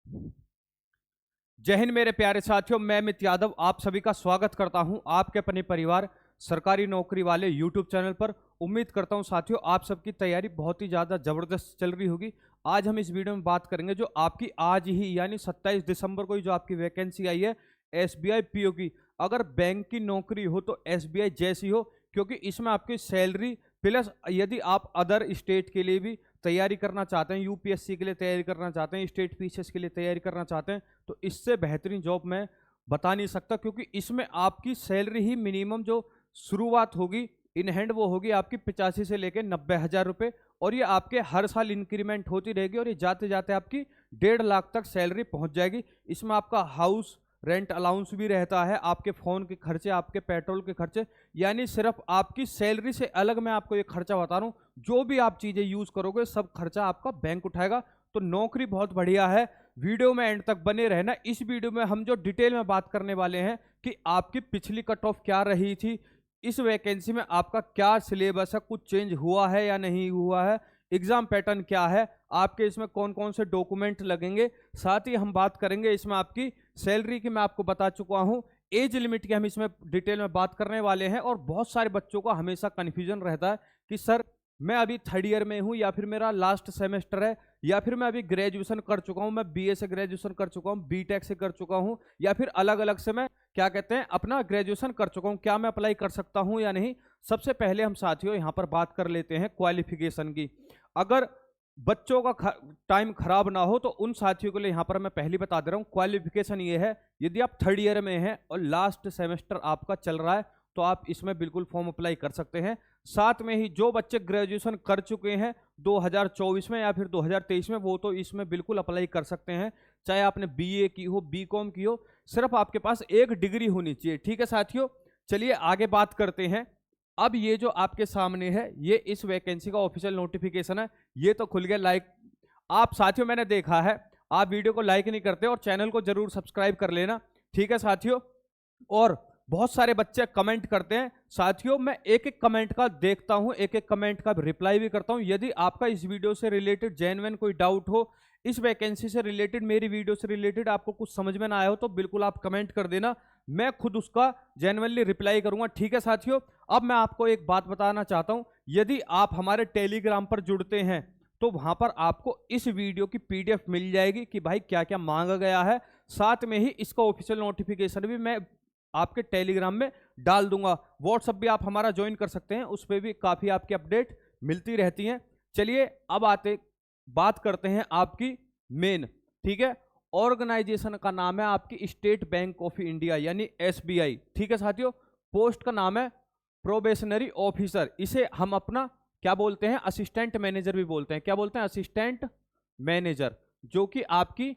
जय हिंद मेरे प्यारे साथियों, मैं अमित यादव आप सभी का स्वागत करता हूं आपके अपने परिवार सरकारी नौकरी वाले यूट्यूब चैनल पर। उम्मीद करता हूं साथियों आप सबकी तैयारी बहुत ही ज़्यादा ज़बरदस्त चल रही होगी। आज हम इस वीडियो में बात करेंगे जो आपकी आज ही यानी 27 दिसंबर को ही जो आपकी वैकेंसी आई है एसबीआई पीओ की। अगर बैंक की नौकरी हो तो एसबीआई जैसी हो, क्योंकि इसमें आपकी सैलरी प्लस यदि आप अदर स्टेट के लिए भी तैयारी करना चाहते हैं, यूपीएससी के लिए तैयारी करना चाहते हैं, स्टेट पीसीएस के लिए तैयारी करना चाहते हैं, तो इससे बेहतरीन जॉब मैं बता नहीं सकता। क्योंकि इसमें आपकी सैलरी ही मिनिमम जो शुरुआत होगी इन हैंड वो होगी आपकी 85 से लेकर 90,000 रुपये, और ये आपके हर साल इंक्रीमेंट होती रहेगी और ये जाते जाते आपकी 1.5 लाख तक सैलरी पहुंच जाएगी। इसमें आपका हाउस रेंट अलाउंस भी रहता है, आपके फ़ोन के खर्चे, आपके पेट्रोल के खर्चे, यानी सिर्फ आपकी सैलरी से अलग मैं आपको ये खर्चा बता रहा हूँ। जो भी आप चीज़ें यूज़ करोगे सब खर्चा आपका बैंक उठाएगा। तो नौकरी बहुत बढ़िया है, वीडियो में एंड तक बने रहना। इस वीडियो में हम जो डिटेल में बात करने वाले हैं कि आपकी पिछली कट ऑफ क्या रही थी, इस वैकेंसी में आपका क्या सिलेबस है, कुछ चेंज हुआ है या नहीं हुआ है, एग्जाम पैटर्न क्या है, आपके इसमें कौन कौन से डॉक्यूमेंट लगेंगे, साथ ही हम बात करेंगे इसमें आपकी सैलरी की मैं आपको बता चुका हूं, एज लिमिट की हम इसमें डिटेल में बात करने वाले हैं। और बहुत सारे बच्चों का हमेशा कन्फ्यूजन रहता है कि सर मैं अभी थर्ड ईयर में हूं या फिर मेरा लास्ट सेमेस्टर है, या फिर मैं अभी ग्रेजुएशन कर चुका हूं, मैं बीए से ग्रेजुएशन कर चुका हूं, बीटेक से कर चुका हूं, या फिर अलग अलग से मैं क्या कहते हैं अपना ग्रेजुएशन कर चुका हूं, क्या मैं अप्लाई कर सकता हूं या नहीं। सबसे पहले हम साथियों यहां पर बात कर लेते हैं क्वालिफिकेशन की। अगर बच्चों का टाइम खराब ना हो तो उन साथियों के लिए यहां पर मैं पहले बता दे रहा हूं क्वालिफिकेशन ये है, यदि आप थर्ड ईयर में हैं और लास्ट सेमेस्टर आपका चल रहा है तो आप इसमें बिल्कुल फॉर्म अप्लाई कर सकते हैं। साथ में ही जो बच्चे ग्रेजुएशन कर चुके हैं 2024 में या फिर 2023 में, वो तो इसमें बिल्कुल अप्लाई कर सकते हैं, चाहे आपने बीए की हो, बीकॉम की हो, सिर्फ आपके पास एक डिग्री होनी चाहिए। ठीक है साथियों, चलिए आगे बात करते हैं। अब ये जो आपके सामने है ये इस वैकेंसी का ऑफिशियल नोटिफिकेशन है, ये तो खुल गया। लाइक आप साथियों मैंने देखा है आप वीडियो को लाइक नहीं करते और चैनल को जरूर सब्सक्राइब कर लेना। ठीक है साथियों, और बहुत सारे बच्चे कमेंट करते हैं साथियों, मैं एक एक कमेंट का देखता हूं, एक एक कमेंट का रिप्लाई भी करता हूं। यदि आपका इस वीडियो से रिलेटेड जेन्युइन कोई डाउट हो, इस वैकेंसी से रिलेटेड, मेरी वीडियो से रिलेटेड आपको कुछ समझ में ना आया हो तो बिल्कुल आप कमेंट कर देना, मैं खुद उसका जेन्युइनली रिप्लाई करूंगा। ठीक है साथियों, अब मैं आपको एक बात बताना चाहता हूं, यदि आप हमारे टेलीग्राम पर जुड़ते हैं तो वहां पर आपको इस वीडियो की पीडीएफ मिल जाएगी कि भाई क्या क्या मांगा गया है। साथ में ही इसका ऑफिशियल नोटिफिकेशन भी मैं आपके टेलीग्राम में डाल दूंगा। व्हाट्सएप भी आप हमारा ज्वाइन कर सकते हैं, उस पर भी काफ़ी आपकी अपडेट मिलती रहती हैं। चलिए अब बात करते हैं आपकी मेन। ठीक है, ऑर्गेनाइजेशन का नाम है आपकी स्टेट बैंक ऑफ इंडिया यानी एसबीआई। ठीक है साथियों, पोस्ट का नाम है प्रोबेशनरी ऑफिसर, इसे हम अपना क्या बोलते हैं, असिस्टेंट मैनेजर भी बोलते हैं। क्या बोलते हैं, असिस्टेंट मैनेजर, जो कि आपकी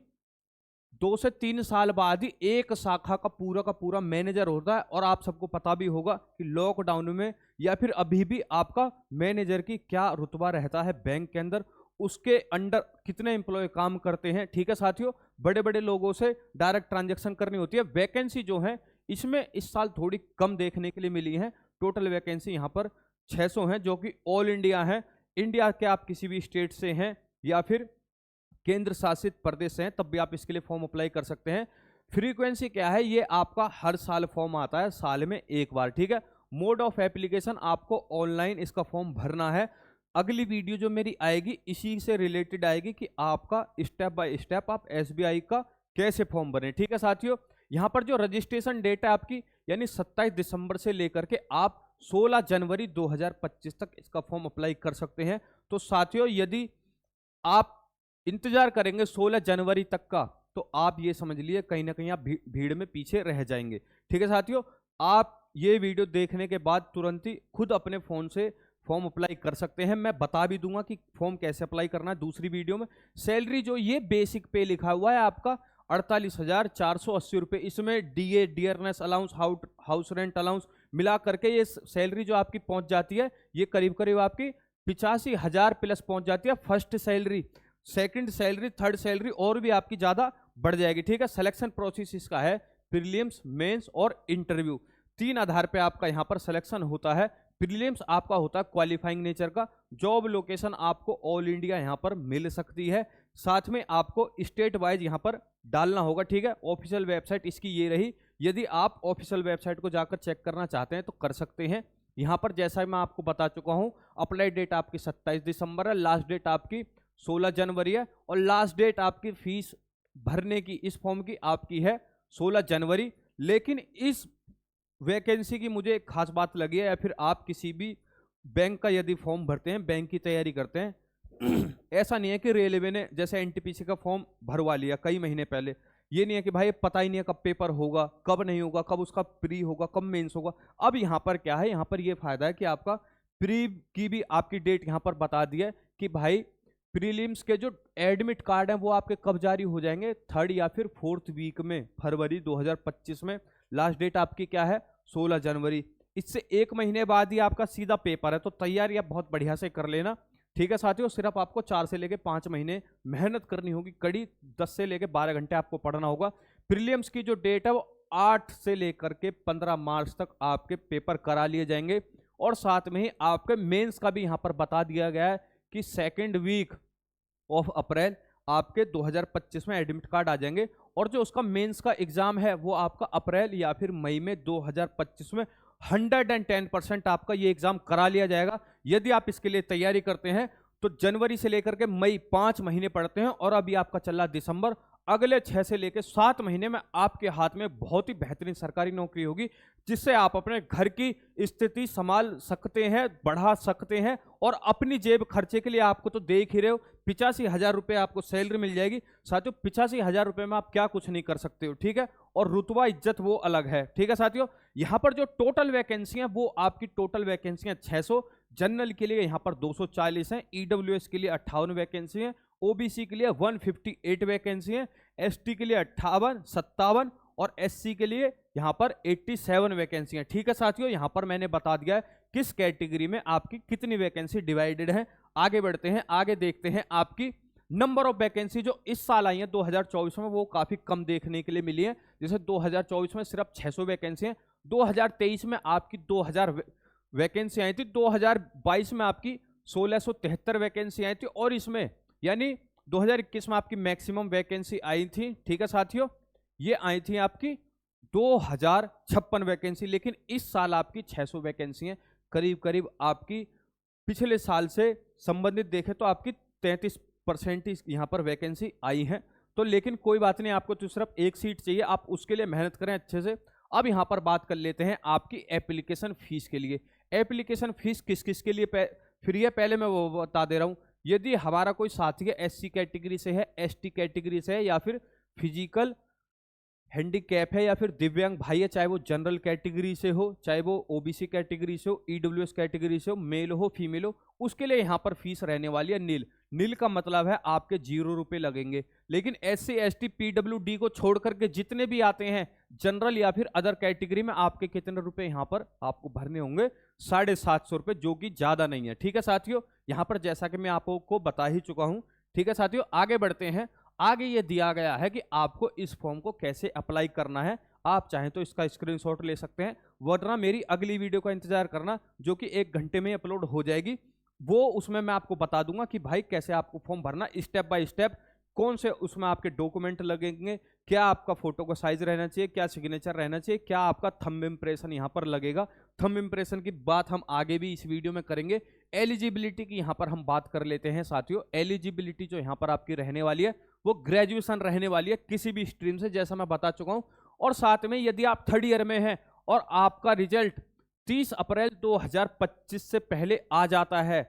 2 से 3 साल बाद ही एक शाखा का पूरा मैनेजर होता है। और आप सबको पता भी होगा कि लॉकडाउन में या फिर अभी भी आपका मैनेजर की क्या रुतबा रहता है बैंक के अंदर, उसके अंडर कितने एम्प्लॉय काम करते हैं। ठीक है साथियों, बड़े बड़े लोगों से डायरेक्ट ट्रांजेक्शन करनी होती है। वैकेंसी जो है इसमें इस साल थोड़ी कम देखने के लिए मिली है, टोटल वैकेंसी यहाँ पर 600 है, जो कि ऑल इंडिया है। इंडिया के आप किसी भी स्टेट से हैं या फिर केंद्र शासित प्रदेश हैं तब भी आप इसके लिए फॉर्म अप्लाई कर सकते हैं। फ्रीक्वेंसी क्या है, ये आपका हर साल फॉर्म आता है, साल में एक बार। ठीक है, मोड ऑफ एप्लीकेशन आपको ऑनलाइन इसका फॉर्म भरना है। अगली वीडियो जो मेरी आएगी इसी से रिलेटेड आएगी कि आपका स्टेप बाय स्टेप आप एसबीआई का कैसे फॉर्म भरें। ठीक है साथियों, यहाँ पर जो रजिस्ट्रेशन डेट है आपकी यानी 27 दिसंबर से लेकर के आप 16 जनवरी 2025 तक इसका फॉर्म अप्लाई कर सकते हैं। तो साथियों यदि आप इंतजार करेंगे 16 जनवरी तक का तो आप ये समझ लिए कहीं ना कहीं आप भीड़ में पीछे रह जाएंगे। ठीक है साथियों, आप ये वीडियो देखने के बाद तुरंत ही खुद अपने फ़ोन से फॉर्म अप्लाई कर सकते हैं। मैं बता भी दूंगा कि फॉर्म कैसे अप्लाई करना है दूसरी वीडियो में। सैलरी जो ये बेसिक पे लिखा हुआ है आपका 48,480 रुपये, इसमें DA, dearness allowance, house rent allowance मिला करके ये सैलरी जो आपकी पहुंच जाती है ये करीब करीब आपकी 85,000 प्लस पहुंच जाती है। First salary, second salary, third salary और भी आपकी ज़्यादा बढ़ जाएगी। ठीक है, सिलेक्शन प्रोसेस इसका है प्रीलिम्स, मेंस और इंटरव्यू, 3 आधार पे आपका यहाँ पर सिलेक्शन होता है। प्रीलिम्स आपका होता है क्वालिफाइंग नेचर का, जॉब लोकेशन आपको ऑल इंडिया यहाँ पर मिल सकती है, साथ में आपको स्टेट वाइज यहाँ पर डालना होगा, ठीक है। ऑफिशियल वेबसाइट इसकी ये रही। यदि आप ऑफिशियल वेबसाइट को जाकर चेक करना चाहते हैं तो कर सकते हैं। यहाँ पर जैसा मैं आपको बता चुका हूँ, अप्लाई डेट आपकी 27 दिसंबर है, लास्ट डेट आपकी 16 जनवरी है और लास्ट डेट आपकी फीस भरने की इस फॉर्म की आपकी है 16 जनवरी। लेकिन इस वैकेंसी की मुझे एक खास बात लगी है, या फिर आप किसी भी बैंक का यदि फॉर्म भरते हैं, बैंक की तैयारी करते हैं, ऐसा नहीं है कि रेलवे ने जैसे एनटीपीसी का फॉर्म भरवा लिया कई महीने पहले, ये नहीं है कि भाई पता ही नहीं है कब पेपर होगा, कब नहीं होगा, कब उसका प्री होगा, कब मेंस होगा। अब यहाँ पर क्या है, यहाँ पर ये फायदा है कि आपका प्री की भी आपकी डेट यहाँ पर बता दी है कि भाई प्रीलिम्स के जो एडमिट कार्ड हैं वो आपके कब जारी हो जाएंगे, 3rd या फिर 4th वीक में फरवरी 2025 में। लास्ट डेट आपकी क्या है, 16 जनवरी। इससे 1 महीने बाद ही आपका सीधा पेपर है, तो तैयारी आप बहुत बढ़िया से कर लेना, ठीक है साथियों। सिर्फ आपको 4 से लेके 5 महीने मेहनत करनी होगी, कड़ी 10 से लेके 12 घंटे आपको पढ़ना होगा। प्रीलिम्स की जो डेट है वो 8 से लेकर के 15 मार्च तक आपके पेपर करा लिए जाएंगे। और साथ में ही आपके मेंस का भी यहाँ पर बता दिया गया है कि 2nd वीक ऑफ अप्रैल आपके 2025 में एडमिट कार्ड आ जाएंगे। और जो उसका मेंस का एग्जाम है वो आपका अप्रैल या फिर मई में 2025 में 110% आपका ये एग्जाम करा लिया जाएगा। यदि आप इसके लिए तैयारी करते हैं तो जनवरी से लेकर के मई 5 महीने पढ़ते हैं, और अभी आपका चल रहा दिसंबर, अगले 6 से लेकर 7 महीने में आपके हाथ में बहुत ही बेहतरीन सरकारी नौकरी होगी, जिससे आप अपने घर की स्थिति संभाल सकते हैं, बढ़ा सकते हैं। और अपनी जेब खर्चे के लिए आपको तो देख ही रहे हो, 85,000 रुपये आपको सैलरी मिल जाएगी। साथियों 85,000 रुपये में आप क्या कुछ नहीं कर सकते हो, ठीक है। और रुतबा इज्जत वो अलग है, ठीक है साथियों। यहाँ पर जो टोटल वैकेंसी है वो आपकी टोटल वैकेंसी है 600, जनरल के लिए यहाँ पर 240 है, ईडब्ल्यूएस के लिए 58 वैकेंसी है, ओबीसी के लिए 158 वैकेंसी है, एसटी के लिए 58, 57 और एससी के लिए यहाँ पर 87 वैकेंसी है, ठीक है साथियों। यहाँ पर मैंने बता दिया है किस कैटेगरी में आपकी कितनी वैकेंसी डिवाइडेड है। आगे बढ़ते हैं, आगे देखते हैं आपकी नंबर ऑफ वैकेंसी जो इस साल आई है 2024 में, वो काफी कम देखने के लिए मिली है। जैसे 2024 में सिर्फ 600 वैकेंसी है, 2023 में आपकी 2000 वैकेंसी आई थी, 2022 में आपकी 1673 वैकेंसी आई थी, और इसमें यानी 2021 में आपकी मैक्सिमम वैकेंसी आई थी, ठीक है साथियों। ये आई थी आपकी 2056 वैकेंसी, लेकिन इस साल आपकी 600 वैकेंसी है। करीब करीब आपकी पिछले साल से संबंधित देखें तो आपकी 33% यहाँ पर वैकेंसी आई है। तो लेकिन कोई बात नहीं, आपको तो सिर्फ एक सीट चाहिए, आप उसके लिए मेहनत करें अच्छे से। अब यहाँ पर बात कर लेते हैं आपकी एप्लीकेशन फीस के लिए। एप्लीकेशन फीस किस किस के लिए फ्री है, पहले मैं वो बता दे रहा हूँ। यदि हमारा कोई साथी है एससी कैटेगरी से है, एसटी कैटेगरी से है, या फिर फिजिकल हैंडीकैप है, या फिर दिव्यांग भाई है, चाहे वो जनरल कैटेगरी से हो, चाहे वो ओबीसी कैटेगरी से हो, ईडब्ल्यूएस कैटेगरी से हो, मेल हो फीमेल हो, उसके लिए यहाँ पर फीस रहने वाली है नील। नील का मतलब है आपके 0 रुपये लगेंगे। लेकिन एससी एसटी पीडब्ल्यूडी को छोड़ करके जितने भी आते हैं जनरल या फिर अदर कैटेगरी में, आपके कितने रुपए यहाँ पर आपको भरने होंगे, 750 रुपये, जो कि ज्यादा नहीं है, ठीक है साथियों। यहाँ पर जैसा कि मैं आपको बता ही चुका हूँ, ठीक है साथियों। आगे बढ़ते हैं, आगे ये दिया गया है कि आपको इस फॉर्म को कैसे अप्लाई करना है। आप चाहें तो इसका स्क्रीनशॉट ले सकते हैं, वरना मेरी अगली वीडियो का इंतजार करना, जो कि 1 घंटे में अपलोड हो जाएगी। वो उसमें मैं आपको बता दूंगा कि भाई कैसे आपको फॉर्म भरना, स्टेप बाय स्टेप, कौन से उसमें आपके डॉक्यूमेंट लगेंगे, क्या आपका फोटो का साइज रहना चाहिए, क्या सिग्नेचर रहना चाहिए, क्या आपका थंब इम्प्रेशन यहाँ पर लगेगा। थंब इम्प्रेशन की बात हम आगे भी इस वीडियो में करेंगे। एलिजिबिलिटी की यहाँ पर हम बात कर लेते हैं साथियों। एलिजिबिलिटी जो यहाँ पर आपकी रहने वाली है वो ग्रेजुएशन रहने वाली है किसी भी स्ट्रीम से, जैसा मैं बता चुका हूँ। और साथ में यदि आप 3rd ईयर में हैं और आपका रिजल्ट 30 अप्रैल 2025 से पहले आ जाता है,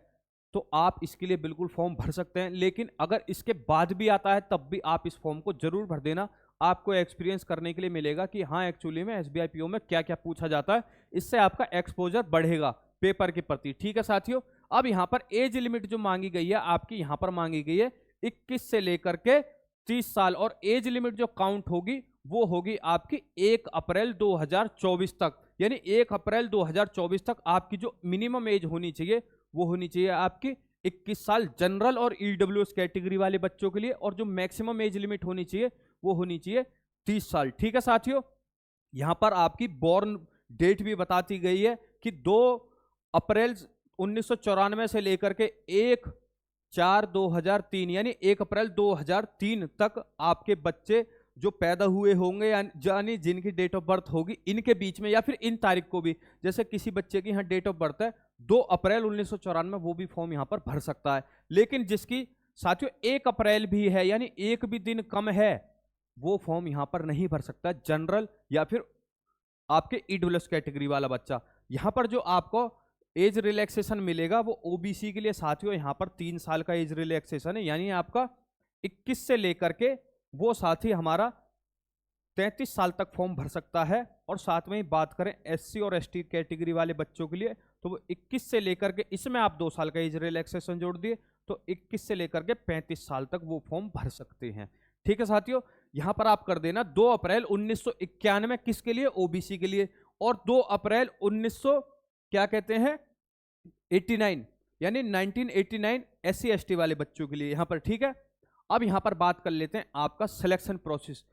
तो आप इसके लिए बिल्कुल फॉर्म भर सकते हैं। लेकिन अगर इसके बाद भी आता है तब भी आप इस फॉर्म को जरूर भर देना, आपको एक्सपीरियंस करने के लिए मिलेगा कि हाँ एक्चुअली में एसबीआई पीओ में क्या क्या पूछा जाता है। इससे आपका एक्सपोजर बढ़ेगा पेपर के प्रति, ठीक है साथियों। अब यहाँ पर एज लिमिट जो मांगी गई है आपकी, यहाँ पर मांगी गई है 21 से लेकर के 30 साल, और एज लिमिट जो काउंट होगी वो होगी आपकी 1 अप्रैल 2024 तक। यानी 1 अप्रैल 2024 तक आपकी जो मिनिमम एज होनी चाहिए वो होनी चाहिए आपकी 21 साल जनरल और ईडब्ल्यूएस कैटेगरी वाले बच्चों के लिए, और जो मैक्सिमम एज लिमिट होनी चाहिए वो होनी चाहिए 30 साल, ठीक है साथियों। यहां पर आपकी बॉर्न डेट भी बताती गई है कि 2 अप्रैल 1994 से लेकर के 1 4/2003 यानी 1 अप्रैल 2003 तक आपके बच्चे जो पैदा हुए होंगे यानी जिनकी डेट ऑफ बर्थ होगी इनके बीच में, या फिर इन तारीख को भी, जैसे किसी बच्चे की यहाँ डेट ऑफ बर्थ है 2 अप्रैल 1994, वो भी फॉर्म यहाँ पर भर सकता है। लेकिन जिसकी साथियों 1 अप्रैल भी है यानी एक भी दिन कम है, वो फॉर्म यहाँ पर नहीं भर सकता। जनरल या फिर आपके ईडब्ल्यूएस कैटेगरी वाला बच्चा। यहाँ पर जो आपको एज रिलैक्सेशन मिलेगा वो ओबीसी के लिए साथियों यहाँ पर 3 साल का एज रिलैक्सेशन है, यानी आपका 21 से लेकर के वो साथी हमारा 33 साल तक फॉर्म भर सकता है। और साथ में ही बात करें एससी और एसटी कैटेगरी वाले बच्चों के लिए तो वो 21 से लेकर के, इसमें आप 2 साल का एज रिलैक्सेशन जोड़ दिए तो 21 से लेकर के 35 साल तक वो फॉर्म भर सकते हैं। ठीक है साथियों, यहां पर आप कर देना 2 अप्रैल 1991 किसके लिए, ओबीसी के लिए, और 2 अप्रैल 1900 क्या कहते हैं 89 यानी 1989 एससी एसटी वाले बच्चों के लिए यहां पर। ठीक है, अब यहां पर बात कर लेते हैं आपका सिलेक्शन प्रोसेस।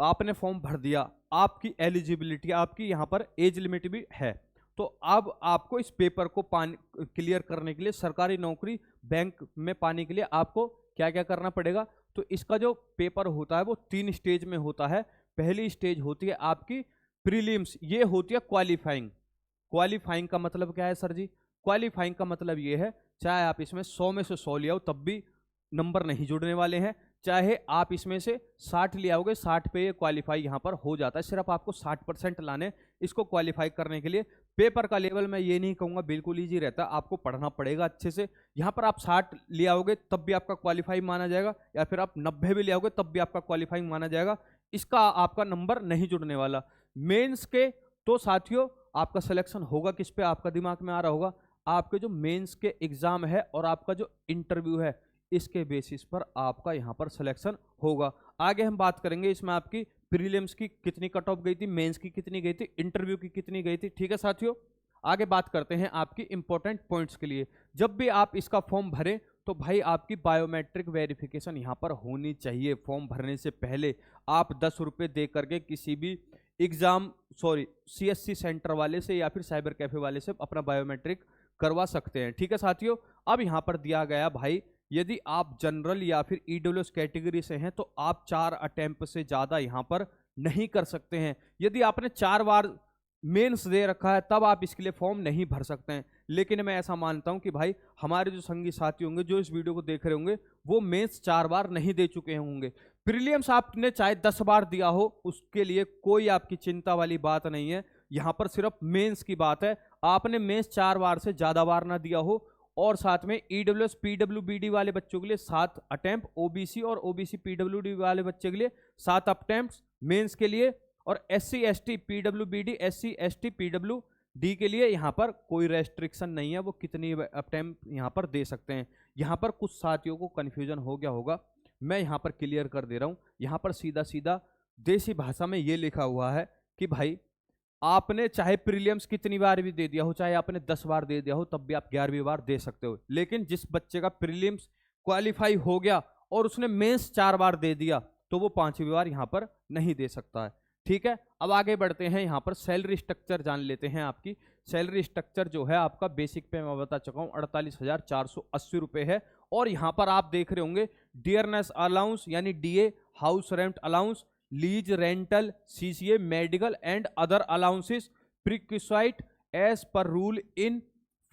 आपने फॉर्म भर दिया, आपकी एलिजिबिलिटी, आपकी यहां पर एज लिमिट भी है, तो अब आपको इस पेपर को क्लियर करने के लिए, सरकारी नौकरी बैंक में पाने के लिए आपको क्या क्या करना पड़ेगा। तो इसका जो पेपर होता है वो 3 स्टेज में होता है। पहली स्टेज होती है आपकी प्रीलिम्स, ये होती है क्वालिफाइंग। क्वालिफाइंग का मतलब क्या है सर जी? क्वालिफाइंग का मतलब ये है चाहे आप इसमें 100 में से 100 ले आओ तब भी नंबर नहीं जुड़ने वाले हैं, चाहे आप इसमें से 60 ले आओगे 60 पे ये क्वालिफाई यहाँ पर हो जाता है। सिर्फ आपको 60% लाने इसको क्वालिफाई करने के लिए। पेपर का लेवल मैं ये नहीं कहूँगा बिल्कुल ईजी रहता है, आपको पढ़ना पड़ेगा अच्छे से। यहाँ पर आप 60 ले आओगे तब भी आपका क्वालिफाई माना जाएगा, या फिर आप 90 भी ले आओगे तब भी आपका क्वालिफाइंग माना जाएगा, इसका आपका नंबर नहीं जुड़ने वाला। मेंस के तो साथियों आपका सिलेक्शन होगा किस पे, आपका दिमाग में आ रहा होगा, आपके जो मेंस के एग्जाम है और आपका जो इंटरव्यू है इसके बेसिस पर आपका यहां पर सिलेक्शन होगा। आगे हम बात करेंगे इसमें आपकी प्रीलिम्स की कितनी कट ऑफ गई थी, मेंस की कितनी गई थी, इंटरव्यू की कितनी गई थी। ठीक है साथियों, आगे बात करते हैं आपकी इंपॉर्टेंट पॉइंट्स के लिए। जब भी आप इसका फॉर्म भरें तो भाई आपकी बायोमेट्रिक वेरिफिकेशन यहाँ पर होनी चाहिए। फॉर्म भरने से पहले आप 10 रुपये दे करके किसी भी सीएससी सेंटर वाले से या फिर साइबर कैफे वाले से अपना बायोमेट्रिक करवा सकते हैं। ठीक है साथियों, अब यहाँ पर दिया गया भाई यदि आप जनरल या फिर ईडब्ल्यूएस कैटेगरी से हैं तो आप 4 अटेम्प्ट से ज़्यादा यहाँ पर नहीं कर सकते हैं। यदि आपने 4 बार मेंस दे रखा है तब आप इसके लिए फॉर्म नहीं भर सकते हैं। लेकिन मैं ऐसा मानता हूं कि भाई हमारे जो संगी साथी होंगे जो इस वीडियो को देख रहे होंगे वो मेंस 4 बार नहीं दे चुके होंगे। प्रीलिम्स आपने चाहे 10 बार दिया हो उसके लिए कोई आपकी चिंता वाली बात नहीं है, यहाँ पर सिर्फ मेंस की बात है। आपने मेंस 4 बार से ज़्यादा बार ना दिया हो, और साथ में ईडब्ल्यूएस पीडब्ल्यूबीडी वाले बच्चों के लिए 7 अटेम्प्ट, ओबीसी और ओबीसी पीडब्ल्यूडी वाले बच्चे के लिए 7 अटेम्प्ट मेंस के लिए, और SC ST PWBD SC ST PWD के लिए यहाँ पर कोई रेस्ट्रिक्शन नहीं है, वो कितनी अटेम्प्ट यहाँ पर दे सकते हैं। यहाँ पर कुछ साथियों को कन्फ्यूजन हो गया होगा, मैं यहाँ पर क्लियर कर दे रहा हूँ। यहाँ पर सीधा सीधा देसी भाषा में ये लिखा हुआ है कि भाई आपने चाहे प्रीलिम्स कितनी बार भी दे दिया हो, चाहे आपने 10 बार दे दिया हो, तब भी आप 11वीं बार दे सकते हो। लेकिन जिस बच्चे का प्रीलिम्स क्वालिफाई हो गया और उसने मेंस 4 बार दे दिया तो वो 5वीं बार यहाँ पर नहीं दे सकता है। ठीक है, अब आगे बढ़ते हैं। यहाँ पर सैलरी स्ट्रक्चर जान लेते हैं। आपकी सैलरी स्ट्रक्चर जो है आपका बेसिक पे मैं बता चुका हूँ 48,480 रुपये है। और यहाँ पर आप देख रहे होंगे डियरनेस अलाउंस यानी DA, house rent allowance, lease rental, CCA, medical and other allowances perquisite as per rule in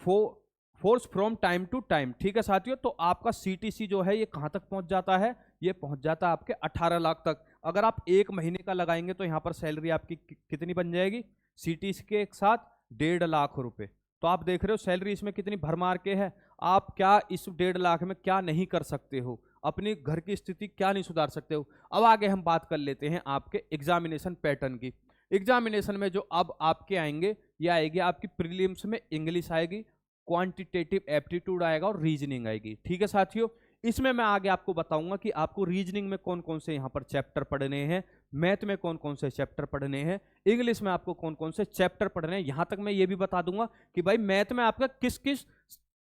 force from time to time. ठीक है साथियों, तो आपका सीटीसी जो है ये कहाँ तक पहुंच जाता है, ये पहुंच जाता है आपके 18 लाख तक। अगर आप 1 महीने का लगाएंगे तो यहाँ पर सैलरी आपकी कितनी बन जाएगी सीटीसी के साथ 1.5 लाख रुपए। तो आप देख रहे हो सैलरी इसमें कितनी भरमार के है। आप क्या इस 1.5 लाख में क्या नहीं कर सकते हो, अपनी घर की स्थिति क्या नहीं सुधार सकते हो। अब आगे हम बात कर लेते हैं आपके एग्जामिनेशन पैटर्न की। एग्जामिनेशन में जो अब आपके आएंगे ये आएगी आपकी प्रीलिम्स में इंग्लिश आएगी, क्वांटिटेटिव एप्टीट्यूड आएगा और रीजनिंग आएगी। ठीक है साथियों, इसमें मैं आगे आपको बताऊंगा कि आपको रीजनिंग में कौन कौन से यहाँ पर चैप्टर पढ़ने हैं, मैथ में कौन कौन से चैप्टर पढ़ने हैं, इंग्लिश में आपको कौन कौन से चैप्टर पढ़ने हैं। यहाँ तक मैं ये भी बता दूंगा कि भाई मैथ में आपका किस किस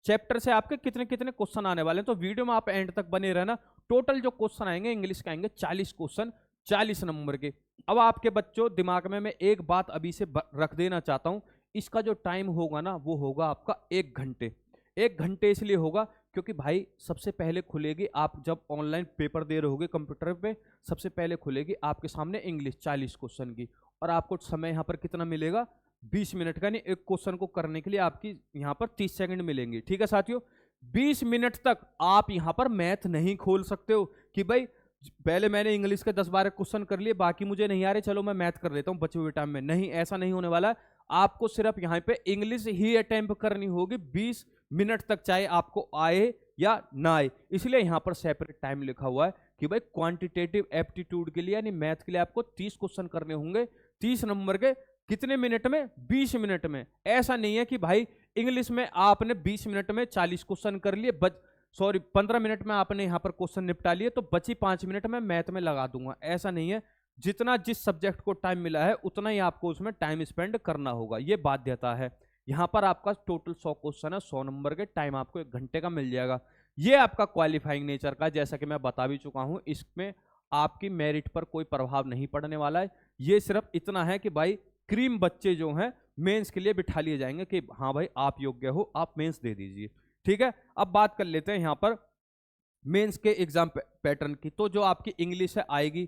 चैप्टर से आपके कितने कितने क्वेश्चन आने वाले हैं। तो वीडियो में आप एंड तक बने रहना। टोटल जो क्वेश्चन आएंगे इंग्लिश के आएंगे 40 क्वेश्चन 40 नंबर के। अब आपके बच्चों दिमाग में मैं एक बात अभी से रख देना चाहता हूं, इसका जो टाइम होगा ना वो होगा आपका 1 घंटे। 1 घंटे इसलिए होगा क्योंकि भाई सबसे पहले खुलेगी, आप जब ऑनलाइन पेपर दे रहे होगे कंप्यूटर पे, सबसे पहले खुलेगी आपके सामने इंग्लिश 40 क्वेश्चन की, और आपको समय यहाँ पर कितना मिलेगा, 20 मिनट का। नहीं, एक क्वेश्चन को करने के लिए आपकी यहाँ पर 30 सेकंड मिलेंगे। ठीक है साथियों, 20 मिनट तक आप यहाँ पर मैथ नहीं खोल सकते हो कि भाई पहले मैंने इंग्लिश के 10-12 क्वेश्चन कर लिए, बाकी मुझे नहीं आ रहे, चलो मैं मैथ कर लेता हूँ बचे हुए टाइम में। नहीं, ऐसा नहीं होने वाला। आपको सिर्फ यहाँ पे इंग्लिश ही अटेम्प्ट करनी होगी 20 मिनट तक, चाहे आपको आए या ना आए। इसलिए यहाँ पर सेपरेट टाइम लिखा हुआ है कि भाई क्वांटिटेटिव एप्टीट्यूड के लिए यानी मैथ के लिए आपको 30 क्वेश्चन करने होंगे, 30 नंबर के, कितने मिनट में, 20 मिनट में। ऐसा नहीं है कि भाई इंग्लिश में आपने 20 मिनट में 40 क्वेश्चन कर लिए, 15 मिनट में आपने यहाँ पर क्वेश्चन निपटा लिए, तो बची 5 मिनट में मैथ में लगा दूंगा। ऐसा नहीं है, जितना जिस सब्जेक्ट को टाइम मिला है उतना ही आपको उसमें टाइम स्पेंड करना होगा, ये बाध्यता है। यहाँ पर आपका टोटल 100 क्वेश्चन है, 100 नंबर के, टाइम आपको 1 घंटे का मिल जाएगा। ये आपका क्वालिफाइंग नेचर का, जैसा कि मैं बता भी चुका हूँ, इसमें आपकी मेरिट पर कोई प्रभाव नहीं पड़ने वाला है। ये सिर्फ इतना है कि भाई क्रीम बच्चे जो हैं मेंस के लिए बिठा लिए जाएंगे कि हाँ भाई आप योग्य हो, आप मेंस दे दीजिए। ठीक है, अब बात कर लेते हैं यहाँ पर मेंस के एग्जाम पैटर्न की। तो जो आपकी इंग्लिश है आएगी,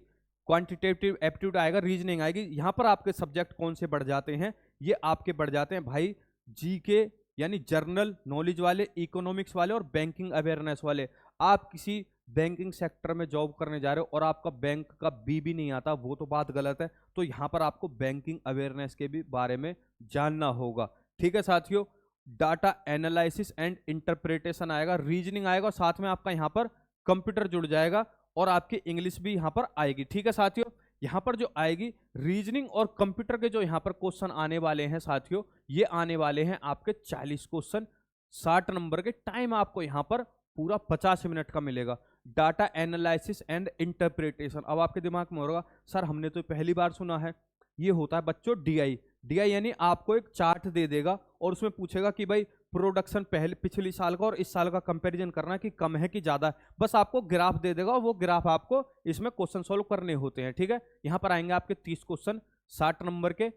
क्वांटिटेटिव एप्टीट्यूड आएगा, रीजनिंग आएगी। यहाँ पर आपके सब्जेक्ट कौन से बढ़ जाते हैं, ये आपके बढ़ जाते हैं भाई जीके यानी जर्नल नॉलेज वाले, इकोनॉमिक्स वाले और बैंकिंग अवेयरनेस वाले। आप किसी बैंकिंग सेक्टर में जॉब करने जा रहे हो और आपका बैंक का बी भी नहीं आता, वो तो बात गलत है। तो यहाँ पर आपको बैंकिंग अवेयरनेस के भी बारे में जानना होगा। ठीक है साथियों, डाटा एनालिसिस एंड इंटरप्रिटेशन आएगा, रीजनिंग आएगा, और साथ में आपका यहाँ पर कंप्यूटर जुड़ जाएगा और आपकी इंग्लिश भी यहाँ पर आएगी। ठीक है साथियों, यहाँ पर जो आएगी रीजनिंग और कंप्यूटर के जो यहाँ पर क्वेश्चन आने वाले हैं साथियों, ये आने वाले हैं आपके 40 क्वेश्चन, 60 नंबर के। टाइम आपको यहाँ पर पूरा 50 मिनट का मिलेगा। डाटा एनालिसिस एंड इंटरप्रिटेशन, अब आपके दिमाग में होगा सर हमने तो पहली बार सुना है। ये होता है बच्चों डीआई। डीआई यानी आपको एक चार्ट दे देगा और उसमें पूछेगा कि भाई प्रोडक्शन पहले पिछले साल का और इस साल का कंपैरिजन करना कि कम है कि ज्यादा है। बस आपको ग्राफ दे देगा, वो ग्राफ आपको इसमें क्वेश्चन सॉल्व करने होते हैं। ठीक है, यहाँ पर आएंगे आपके 30 क्वेश्चन 60 नंबर के।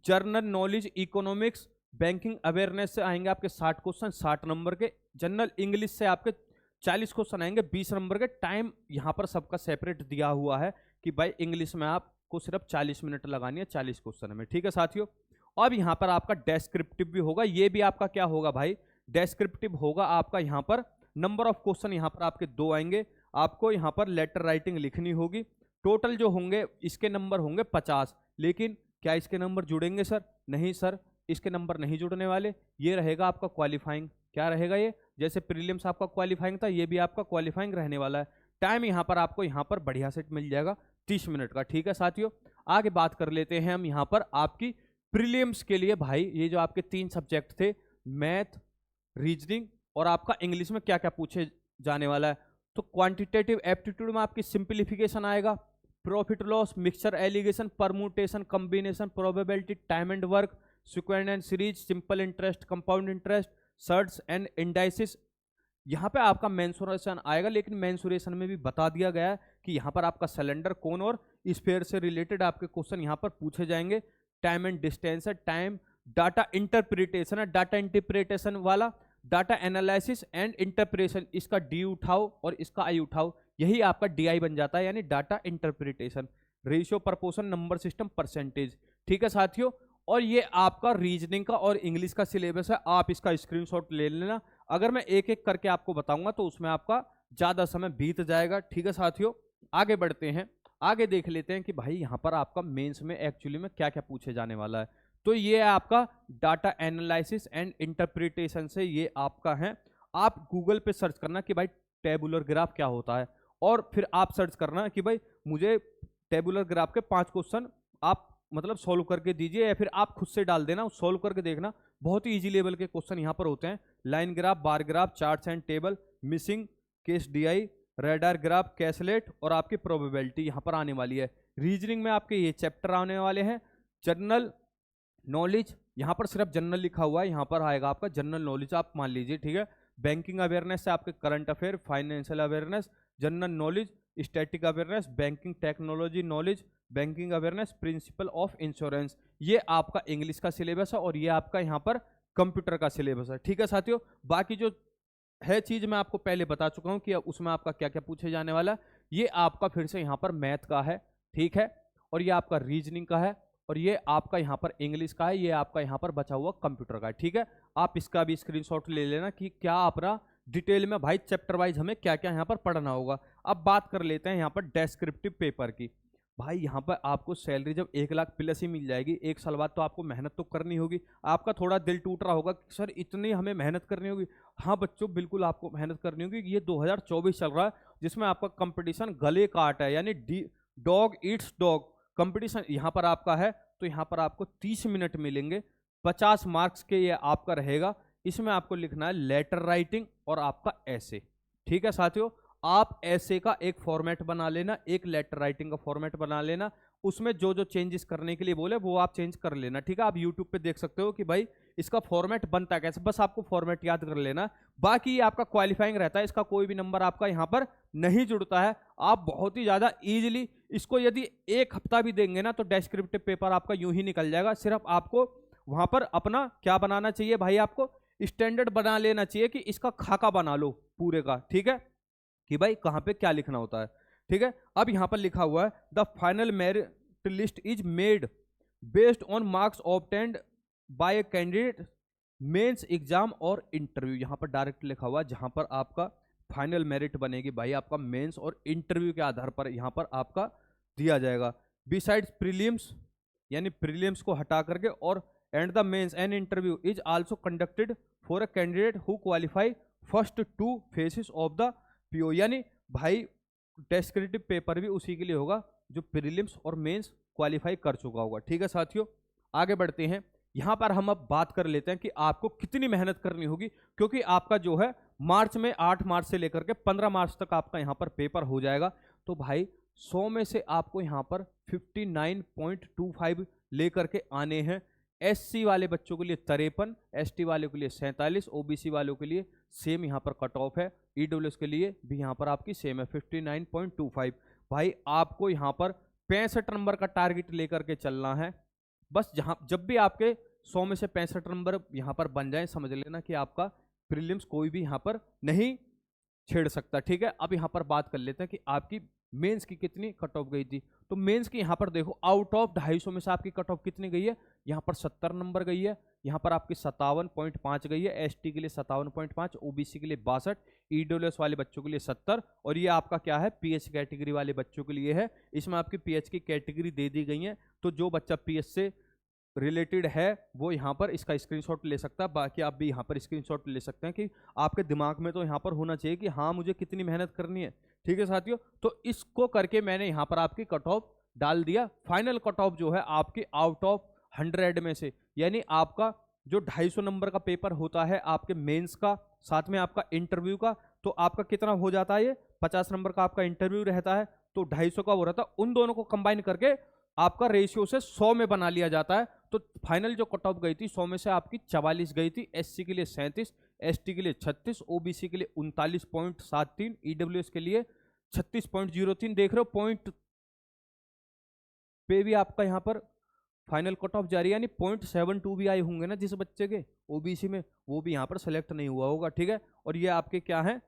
General knowledge, economics, banking awareness से आएंगे आपके 60 क्वेश्चन 60 नंबर के। जनरल इंग्लिश से आपके 40 क्वेश्चन आएंगे 20 नंबर के। टाइम यहाँ पर सबका सेपरेट दिया हुआ है कि भाई इंग्लिश में आपको सिर्फ 40 मिनट लगानी है 40 क्वेश्चन में। ठीक है साथियों, अब यहाँ पर आपका डेस्क्रिप्टिव भी होगा। ये भी आपका क्या होगा भाई, डेस्क्रिप्टिव होगा आपका। यहाँ पर नंबर ऑफ क्वेश्चन यहाँ पर आपके 2 आएंगे। आपको यहाँ पर लेटर राइटिंग लिखनी होगी। टोटल जो होंगे इसके नंबर होंगे 50। लेकिन क्या इसके नंबर जुड़ेंगे सर? नहीं सर, इसके नंबर नहीं जुड़ने वाले। ये रहेगा आपका क्वालिफाइंग। क्या रहेगा ये? जैसे प्रीलिम्स आपका क्वालिफाइंग था, ये भी आपका क्वालिफाइंग रहने वाला है। टाइम यहाँ पर आपको यहाँ पर बढ़िया सेट मिल जाएगा 30 मिनट का। ठीक है साथियों, आगे बात कर लेते हैं हम यहाँ पर आपकी प्रीलिम्स के लिए। भाई ये जो आपके 3 सब्जेक्ट थे, मैथ, रीजनिंग और आपका इंग्लिश में क्या क्या पूछे जाने वाला है। तो क्वांटिटेटिव एप्टीट्यूड में आपकी सिंप्लीफिकेशन आएगा, profit loss, mixture allegation, permutation, combination, probability, time and work, sequence and series, simple interest, compound interest, shirts and indices. यहाँ पे आपका मेंसुरेशन आएगा, लेकिन मेंसुरेशन में भी बता दिया गया है कि यहाँ पर आपका सिलेंडर, कोन और स्फीयर से रिलेटेड आपके क्वेश्चन यहाँ पर पूछे जाएंगे। टाइम एंड डिस्टेंस है, टाइम, डाटा इंटरप्रिटेशन है, डाटा इंटरप्रिटेशन वाला, डाटा एनालिसिस एंड इंटरप्रिटेशन, इसका डी उठाओ और इसका आई उठाओ, यही आपका डीआई बन जाता है, यानी data interpretation. Ratio, proportion, number system, percentage. ठीक है साथियों, और ये आपका रीजनिंग का और इंग्लिश का सिलेबस है। आप इसका स्क्रीनशॉट ले लेना। अगर मैं एक एक करके आपको बताऊंगा तो उसमें आपका ज्यादा समय बीत जाएगा। ठीक है साथियों, आगे बढ़ते हैं, आगे देख लेते हैं कि भाई यहाँ पर आपका मेंस में एक्चुअली में क्या क्या पूछे जाने वाला है। तो ये आपका डाटा एनालिसिस एंड इंटरप्रिटेशन से ये आपका है। आप गूगल पे सर्च करना कि भाई टेबुलर ग्राफ क्या होता है, और फिर आप सर्च करना कि भाई मुझे टेबुलर ग्राफ के 5 क्वेश्चन आप मतलब सॉल्व करके दीजिए, या फिर आप खुद से डाल देना, सॉल्व करके देखना। बहुत ही इजी लेवल के क्वेश्चन यहाँ पर होते हैं। Line graph, bar graph, charts and table, missing, case DI, radar graph, caselet और आपकी प्रोबेबिलिटी यहाँ पर आने वाली है। रीजनिंग में आपके ये चैप्टर आने वाले हैं। जनरल नॉलेज, यहाँ पर सिर्फ जनरल लिखा हुआ है, यहाँ पर आएगा आपका जनरल नॉलेज, आप मान लीजिए। ठीक है, बैंकिंग अवेयरनेस से आपके current affair, financial awareness, general knowledge, static awareness, banking technology knowledge, banking awareness, principle of insurance. ये आपका इंग्लिश का सिलेबस है और ये आपका यहाँ पर कंप्यूटर का सिलेबस है। ठीक है साथियों, बाकी जो है चीज मैं आपको पहले बता चुका हूं कि उसमें आपका क्या क्या पूछे जाने वाला है। ये आपका फिर से यहाँ पर मैथ का है, ठीक है, और ये आपका रीजनिंग का है, और ये आपका यहाँ पर इंग्लिश का है, ये आपका यहाँ पर बचा हुआ कंप्यूटर का है। ठीक है, आप इसका भी स्क्रीनशॉट ले लेना कि क्या अपना डिटेल में भाई चैप्टर वाइज हमें क्या क्या यहाँ पर पढ़ना होगा। अब बात कर लेते हैं यहाँ पर डेस्क्रिप्टिव पेपर की। भाई यहाँ पर आपको सैलरी जब 1 लाख प्लस ही मिल जाएगी, 1 साल बाद तो आपको मेहनत तो करनी होगी। आपका थोड़ा दिल टूट रहा होगा कि सर इतनी हमें मेहनत करनी होगी। हाँ बच्चों, बिल्कुल आपको मेहनत करनी होगी। ये 2024 चल रहा है, जिसमें आपका कंपटीशन गले काट है, यानी डॉग ईट्स डॉग कंपटीशन यहाँ पर आपका है। तो यहाँ पर आपको 30 मिनट मिलेंगे, 50 मार्क्स के ये आपका रहेगा। इसमें आपको लिखना है लेटर राइटिंग और आपका ऐसे। ठीक है साथियों, आप ऐसे का एक फॉर्मेट बना लेना, एक लेटर राइटिंग का फॉर्मेट बना लेना। उसमें जो जो चेंजेस करने के लिए बोले वो आप चेंज कर लेना। ठीक है, आप यूट्यूब पे देख सकते हो कि भाई इसका फॉर्मेट बनता कैसे, बस आपको फॉर्मेट याद कर लेना। बाकी ये आपका क्वालिफाइंग रहता है, इसका कोई भी नंबर आपका यहाँ पर नहीं जुड़ता है। आप बहुत ही ज्यादा इजीली इसको यदि 1 हफ्ता भी देंगे ना तो डेस्क्रिप्टिव पेपर आपका यूं ही निकल जाएगा। सिर्फ आपको वहां पर अपना क्या बनाना चाहिए भाई, आपको स्टैंडर्ड बना लेना चाहिए कि इसका खाका बना लो पूरे का। ठीक है, कि भाई कहां पे क्या लिखना होता है। ठीक है, अब यहां पर लिखा हुआ है the final merit list is made based on marks obtained by a candidate mains exam और इंटरव्यू। यहां पर डायरेक्ट लिखा हुआ है, जहां पर आपका फाइनल मेरिट बनेगी भाई आपका मेंस और इंटरव्यू के आधार पर यहां पर आपका दिया जाएगा। बिसाइड्स प्रीलिम्स, यानी प्रीलिम्स को हटा करके, और and the mains and interview is also conducted for a candidate who qualify first 2 phases of the PO. यानी भाई डेस्क्रिप्टिव पेपर भी उसी के लिए होगा जो प्रीलिम्स और मेंस क्वालिफाई कर चुका होगा। ठीक है साथियों, आगे बढ़ते हैं। यहां पर हम अब बात कर लेते हैं कि आपको कितनी मेहनत करनी होगी, क्योंकि आपका जो है मार्च में 8 मार्च से लेकर के 15 मार्च तक आपका यहां पर पेपर हो जाएगा। तो भाई 100 में से आपको यहां पर 59.25 लेकर के आने हैं। एससी वाले बच्चों के लिए 53, एसटी वाले के लिए 47, ओबीसी वालों के लिए सेम यहाँ पर कट ऑफ है, ईडब्ल्यूएस के लिए भी यहाँ पर आपकी सेम है 59.25। भाई आपको यहाँ पर 65 नंबर का टारगेट लेकर के चलना है। बस जहाँ जब भी आपके 100 में से 65 नंबर यहाँ पर बन जाए, समझ लेना कि आपका प्रीलिम्स कोई भी यहाँ पर नहीं छेड़ सकता। ठीक है, अब यहाँ पर बात कर लेते हैं कि आपकी मेंस की कितनी कट ऑफ गई थी। तो मेंस की यहाँ पर देखो, आउट ऑफ 250 में से आपकी कट ऑफ कितनी गई है, यहाँ पर 70 नंबर गई है, यहाँ पर आपकी 57.5 गई है, एसटी के लिए 57.5, ओबीसी के लिए 62, ईडब्ल्यूएस वाले बच्चों के लिए 70, और ये आपका क्या है पीएच कैटेगरी वाले बच्चों के लिए है। इसमें आपकी पीएच की कैटेगरी दे दी गई है, तो जो बच्चा पीएच से रिलेटेड है वो यहाँ पर इसका स्क्रीनशॉट ले सकता है। बाकी आप भी यहाँ पर स्क्रीनशॉट ले सकते हैं कि आपके दिमाग में तो यहाँ पर होना चाहिए कि हाँ मुझे कितनी मेहनत करनी है। ठीक है साथियों, तो इसको करके मैंने यहाँ पर आपकी कट ऑफ डाल दिया। फाइनल कट ऑफ जो है आपकी आउट ऑफ 100 में से, यानी आपका जो 250 नंबर का पेपर होता है आपके मेंस का, साथ में आपका इंटरव्यू का, तो आपका कितना हो जाता है, ये 50 नंबर का आपका इंटरव्यू रहता है, तो 250 का वो रहता है। उन दोनों को कंबाइन करके आपका रेशियो से 100 में बना लिया जाता है। तो फाइनल जो कट ऑफ गई थी 100 में से आपकी 44 गई थी, एससी के लिए 37, एसटी के लिए 36, ओबीसी के लिए 39.73, ईडब्ल्यूएस के लिए 36.03। देख रहे हो पॉइंट पे भी आपका यहाँ पर फाइनल कट ऑफ जारी है, यानी 0.72 भी आए होंगे ना जिस बच्चे के ओबीसी में, वो भी यहाँ पर सेलेक्ट नहीं हुआ होगा। ठीक है, और ये आपके क्या है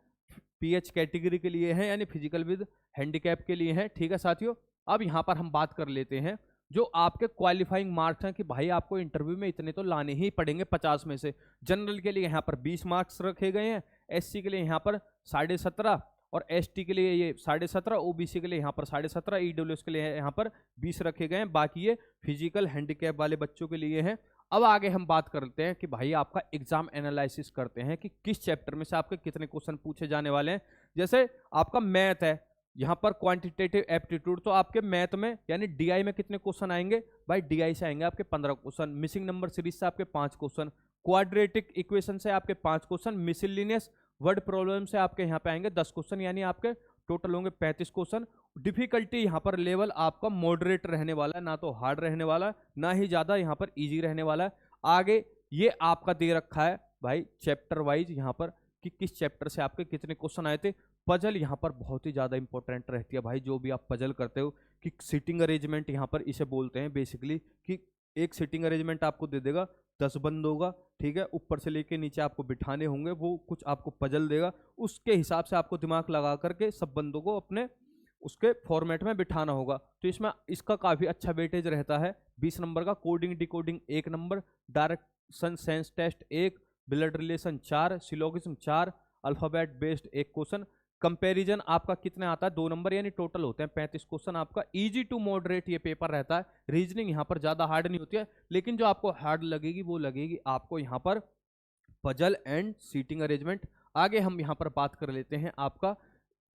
पीएच कैटेगरी के लिए है, यानी फिजिकल विद हैंडीकैप के लिए है। ठीक है साथियों, अब यहाँ पर हम बात कर लेते हैं जो आपके क्वालिफाइंग मार्क्स हैं कि भाई आपको इंटरव्यू में इतने तो लाने ही पड़ेंगे 50 में से। जनरल के लिए यहाँ पर 20 मार्क्स रखे गए हैं, एससी के लिए यहाँ पर 17.5, और एसटी के लिए ये 17.5, ओबीसी के लिए यहाँ पर 17.5, ईडब्ल्यूएस के लिए यहाँ पर 20 रखे गए हैं। बाकी ये फिजिकल हैंडीकैप वाले बच्चों के लिए हैं। अब आगे हम बात करते हैं कि भाई आपका एग्जाम एनालिसिस करते हैं कि किस चैप्टर में से आपके कितने क्वेश्चन पूछे जाने वाले हैं। जैसे आपका मैथ है, यहाँ पर क्वांटिटेटिव एप्टीट्यूड, तो आपके मैथ में यानी डीआई में कितने क्वेश्चन आएंगे भाई, डीआई से आएंगे आपके 15 क्वेश्चन, मिसिंग नंबर सीरीज से आपके 5 क्वेश्चन, क्वाड्रेटिक इक्वेशन से आपके 5 क्वेश्चन, मिसलिनियस वर्ड प्रॉब्लम से आपके यहाँ पे आएंगे 10 क्वेश्चन, यानी आपके टोटल होंगे 35 क्वेश्चन। डिफिकल्टी यहाँ पर लेवल आपका मॉडरेट रहने वाला है, ना तो हार्ड रहने वाला है ना ही ज्यादा यहाँ पर इजी रहने वाला है। आगे ये आपका दे रखा है भाई चैप्टर वाइज यहाँ पर कि किस चैप्टर से आपके कितने क्वेश्चन आए थे। पजल यहाँ पर बहुत ही ज्यादा इंपॉर्टेंट रहती है भाई, जो भी आप पजल करते हो कि सिटिंग अरेंजमेंट यहाँ पर इसे बोलते हैं बेसिकली, कि एक सिटिंग अरेंजमेंट आपको दे देगा 10 बंदों का, ठीक है, ऊपर से लेके नीचे आपको बिठाने होंगे, वो कुछ आपको पजल देगा, उसके हिसाब से आपको दिमाग लगा करके सब बंदों को अपने उसके फॉर्मेट में बिठाना होगा। तो इसमें इसका काफ़ी अच्छा वेटेज रहता है। 20 नंबर का coding decoding 1 number, direction sense test 1, blood relation 4, syllogism 4, alphabet based 1 question, comparison आपका कितने आता है 2 नंबर, यानी टोटल होते हैं 35 क्वेश्चन आपका। इजी टू मॉडरेट ये पेपर रहता है। रीजनिंग यहाँ पर ज़्यादा हार्ड नहीं होती है, लेकिन जो आपको हार्ड लगेगी वो लगेगी आपको यहाँ पर पजल एंड सीटिंग अरेंजमेंट। आगे हम यहाँ पर बात कर लेते हैं आपका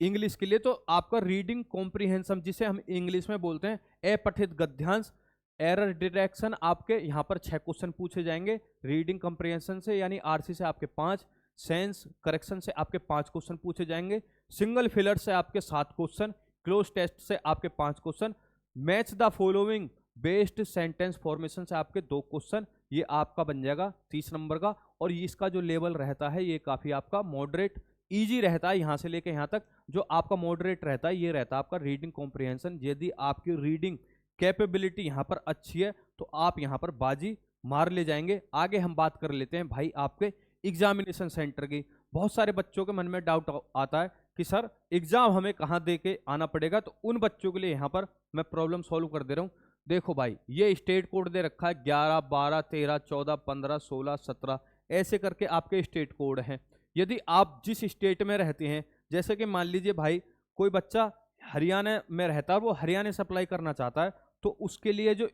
इंग्लिश के लिए। तो आपका रीडिंग कॉम्प्रिहेंशन, जिसे हम इंग्लिश में बोलते हैं अपठित गद्यांश, एरर डिटेक्शन, आपके यहाँ पर 6 क्वेश्चन पूछे जाएंगे। रीडिंग कॉम्प्रिहेंशन से यानी आरसी से आपके 5, सेंस करेक्शन से आपके 5 क्वेश्चन पूछे जाएंगे, सिंगल फिलर से आपके 7 क्वेश्चन, क्लोज टेस्ट से आपके 5 question, match the following based sentence formation से आपके 2 क्वेश्चन, ये आपका बन जाएगा 30 नंबर का। और इसका जो लेवल रहता है ये काफ़ी आपका मॉडरेट इजी रहता है, यहाँ से लेके यहाँ तक जो आपका मॉडरेट रहता है ये रहता है आपका रीडिंग कॉम्प्रिहेंशन। यदि आपकी रीडिंग कैपेबिलिटी यहाँ पर अच्छी है तो आप यहाँ पर बाजी मार ले जाएंगे। आगे हम बात कर लेते हैं भाई आपके एग्जामिनेशन सेंटर की। बहुत सारे बच्चों के मन में डाउट आता है कि सर एग्जाम हमें कहाँ दे के आना पड़ेगा, तो उन बच्चों के लिए यहाँ पर मैं प्रॉब्लम सॉल्व कर दे रहा हूँ। देखो भाई, ये स्टेट कोड दे रखा है 11, 12, 13, 14, 15, 16, 17 ऐसे करके आपके स्टेट कोड हैं। यदि आप जिस स्टेट में रहते हैं, जैसे कि मान लीजिए भाई कोई बच्चा हरियाणा में रहता है, वो हरियाणा से अप्लाई करना चाहता है, तो उसके लिए जो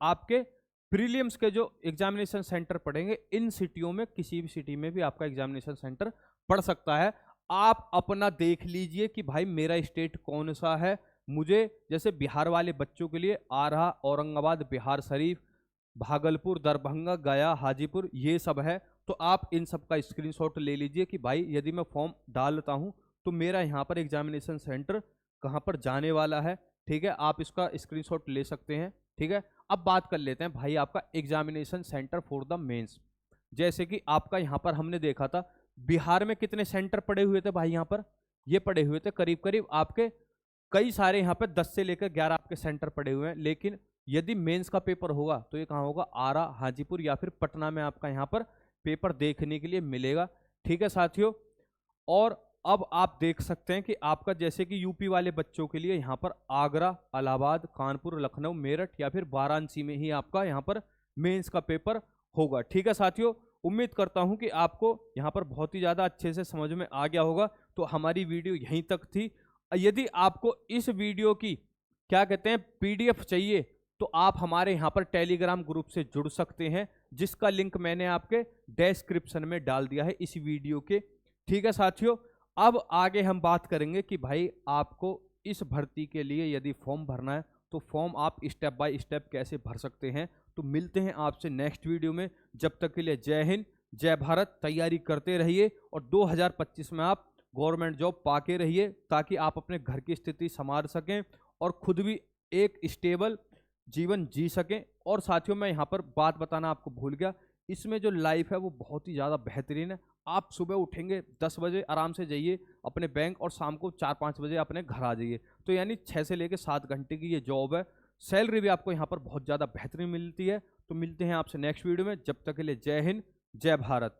आपके प्रीलिम्स के जो एग्जामिनेशन सेंटर पड़ेंगे, इन सिटियों में किसी भी सिटी में भी आपका एग्जामिनेशन सेंटर पड़ सकता है। आप अपना देख लीजिए कि भाई मेरा स्टेट कौन सा है। मुझे जैसे बिहार वाले बच्चों के लिए आ रहा औरंगाबाद, बिहार शरीफ, भागलपुर, दरभंगा, गया, हाजीपुर ये सब है। तो आप इन सब का स्क्रीनशॉट ले लीजिए कि भाई यदि मैं फॉर्म डालता हूं तो मेरा यहाँ पर एग्जामिनेशन सेंटर कहाँ पर जाने वाला है, ठीक है, आप इसका स्क्रीनशॉट ले सकते हैं, ठीक है। अब बात कर लेते हैं भाई आपका examination centre for the mains. जैसे कि आपका यहाँ पर हमने देखा था बिहार में कितने सेंटर पड़े हुए थे भाई, यहाँ पर ये पड़े हुए थे करीब करीब आपके कई सारे, यहाँ पे 10 से लेकर 11 आपके सेंटर पड़े हुए हैं। लेकिन यदि मेंस का पेपर होगा तो ये कहाँ होगा, आरा, हाजीपुर या फिर पटना में आपका यहाँ पर पेपर देखने के लिए मिलेगा, ठीक है साथियों। और अब आप देख सकते हैं कि आपका जैसे कि यूपी वाले बच्चों के लिए यहाँ पर आगरा, इलाहाबाद, कानपुर, लखनऊ, मेरठ या फिर वाराणसी में ही आपका यहाँ पर मेंस का पेपर होगा, ठीक है साथियों। उम्मीद करता हूँ कि आपको यहाँ पर बहुत ही ज़्यादा अच्छे से समझ में आ गया होगा। तो हमारी वीडियो यहीं तक थी। यदि आपको इस वीडियो की क्या कहते हैं पीडीएफ चाहिए तो आप हमारे यहाँ पर टेलीग्राम ग्रुप से जुड़ सकते हैं, जिसका लिंक मैंने आपके डिस्क्रिप्शन में डाल दिया है इस वीडियो के, ठीक है साथियों। अब आगे हम बात करेंगे कि भाई आपको इस भर्ती के लिए यदि फॉर्म भरना है तो फॉर्म आप स्टेप बाय स्टेप कैसे भर सकते हैं। तो मिलते हैं आपसे नेक्स्ट वीडियो में, जब तक के लिए जय हिंद, जय भारत। तैयारी करते रहिए और 2025 में आप गवर्नमेंट जॉब पाके रहिए, ताकि आप अपने घर की स्थिति संभाल सकें और खुद भी एक स्टेबल जीवन जी सकें। और साथियों मैं यहाँ पर बात बताना आपको भूल गया, इसमें जो लाइफ है वो बहुत ही ज़्यादा बेहतरीन है। आप सुबह उठेंगे 10 बजे आराम से जाइए अपने बैंक और शाम को 4-5 बजे अपने घर आ जाइए, तो यानी 6 से लेकर 7 घंटे की ये जॉब है। सैलरी भी आपको यहाँ पर बहुत ज़्यादा बेहतरीन मिलती है। तो मिलते हैं आपसे नेक्स्ट वीडियो में, जब तक के लिए जय हिंद, जय भारत।